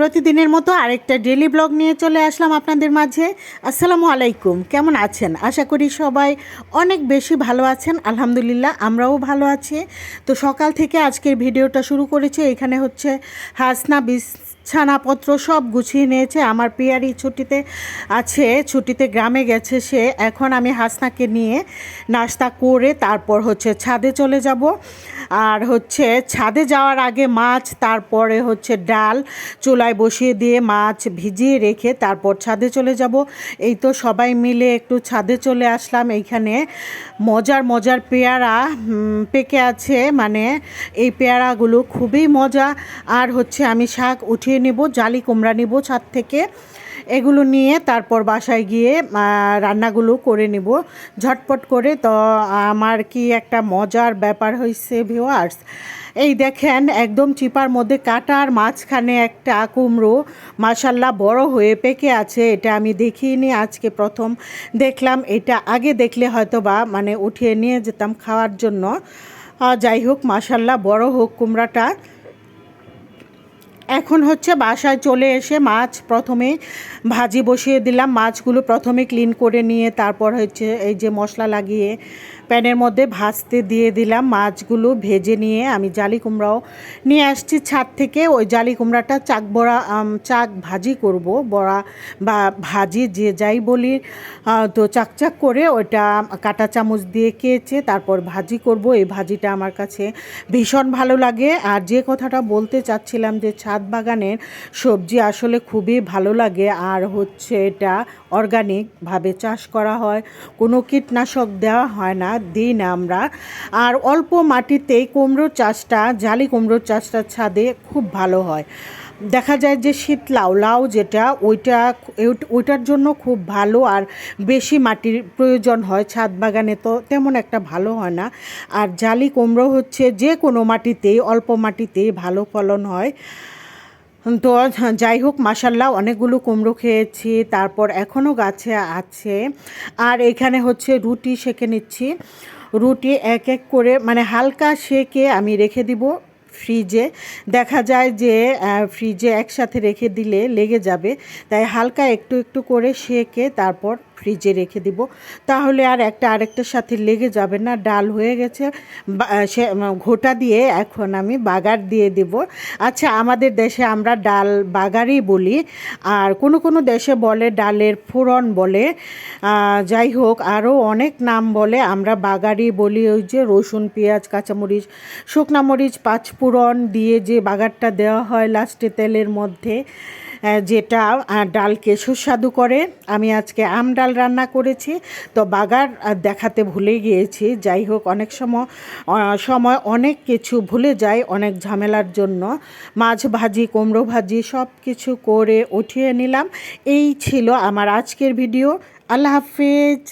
প্রতিদিনের মতো আরেকটা ডেইলি ব্লগ নিয়ে চলে আসলাম আপনাদের মাঝে। আসসালামু আলাইকুম, কেমন আছেন? আশা করি সবাই অনেক বেশি ভালো আছেন। আলহামদুলিল্লাহ আমরাও ভালো আছি। তো সকাল থেকে আজকের ভিডিওটা শুরু করেছি। এখানে হচ্ছে হাসনা বিছানাপত্র সব গুছিয়ে নিয়েছে। আমার পিয়ারি ছুটিতে আছে, ছুটিতে গ্রামে গেছে সে। এখন আমি হাসনাকে নিয়ে নাস্তা করে তারপর হচ্ছে ছাদে চলে যাব। আর হচ্ছে ছাদে যাওয়ার আগে মাছ, তারপরে হচ্ছে ডাল চুলায় বসিয়ে দিয়ে মাছ ভিজিয়ে রেখে তারপর ছাদে চলে যাব। এই তো সবাই মিলে একটু ছাদে চলে আসলাম। এইখানে মজার মজার পেয়ারা পেকে আছে, মানে এই পেয়ারাগুলো খুবই মজা। আর হচ্ছে আমি শাক উঠিয়ে নেব, জালি কুমড়া নেব ছাদ থেকে। এগুলো নিয়ে তারপর বাসায় গিয়ে রান্নাগুলো করে নেব ঝটপট করে। তো আমার কি একটা মজার ব্যাপার হয়েছে ভিউয়ার্স, এই দেখেন একদম চিপার মধ্যে কাটার মাঝখানে একটা কুমড়ো মাশাল্লাহ বড় হয়ে পেকে আছে। এটা আমি দেখিনি, আজকে প্রথম দেখলাম। এটা আগে দেখলে হয়তো বা মানে উঠিয়ে নিয়ে যেতাম খাওয়ার জন্য। যাই হোক, মাশাল্লাহ বড় হোক কুমড়াটা। এখন হচ্ছে বাসায় চলে এসে মাছ প্রথমে ভাজি বসিয়ে দিলাম। মাছগুলো প্রথমে ক্লিন করে নিয়ে তারপর হচ্ছে এই যে মশলা লাগিয়ে প্যানের মধ্যে ভাজতে দিয়ে দিলাম। মাছগুলো ভেজে নিয়ে আমি জালি কুমড়াও নিয়ে আসছি ছাদ থেকে। ওই জালি কুমড়াটা চাক ভাজি করব, বড়া বা ভাজি যে যাই বলি। তো চাকচাক করে ওইটা কাঁটা চামচ দিয়ে কেচে তারপর ভাজি করব। এই ভাজিটা আমার কাছে ভীষণ ভালো লাগে। আর যে কথাটা বলতে চাচ্ছিলাম যে ছাদ বাগানের সবজি আসলে খুবই ভালো লাগে। আর হচ্ছে এটা অর্গানিকভাবে চাষ করা হয়, কোনো কীটনাশক দেওয়া হয় না, দিই না আমরা। আর অল্প মাটিতেই কুমড়োর চাষটা, জালি কুমড়োর চাষটা ছাদে খুব ভালো হয়। দেখা যায় যে শীত লাউ যেটা ওইটার জন্য খুব ভালো। আর বেশি মাটির প্রয়োজন হয় ছাদ বাগানে, তো তেমন একটা ভালো হয় না। আর জালি কুমড়ো হচ্ছে যে কোনো মাটিতেই, অল্প মাটিতেই ভালো ফলন হয়। তো যাই হোক, মাশাল্লাহ অনেকগুলো কুমড়ো খেয়েছি, তারপর এখনও গাছে আছে। আর এখানে হচ্ছে রুটি সেঁকে নিচ্ছি। রুটি এক এক করে মানে হালকা সেঁকে আমি রেখে দিব ফ্রিজে। দেখা যায় যে ফ্রিজে একসাথে রেখে দিলে লেগে যাবে, তাই হালকা একটু একটু করে সেঁকে তারপর ফ্রিজে রেখে দিব। তাহলে আর একটা আরেকটার সাথে লেগে যাবে না। ডাল হয়ে গেছে, সে ঘোটা দিয়ে এখন আমি বাগার দিয়ে দেব। আচ্ছা, আমাদের দেশে আমরা ডাল বাগারই বলি, আর কোনো কোনো দেশে বলে ডালের ফোড়ন বলে। যাই হোক, আরও অনেক নাম বলে, আমরা বাগারই বলি। ওই যে রসুন, পেঁয়াজ, কাঁচামরিচ, শুকনা মরিচ, পাঁচফোড়ন দিয়ে যে বাগারটা দেওয়া হয় লাস্টে তেলের মধ্যে, যেটা ডালকে সুস্বাদু করে। আমি আজকে আম ডাল রান্না করেছি, তো বাগার দেখাতে ভুলে গিয়েছি। যাই হোক, অনেক সময় অনেক কিছু ভুলে যাই অনেক ঝামেলার জন্য। মাছ ভাজি, কুমড়ো ভাজি সব কিছু করে উঠিয়ে নিলাম। এই ছিল আমার আজকের ভিডিও। আল্লাহ হাফেজ।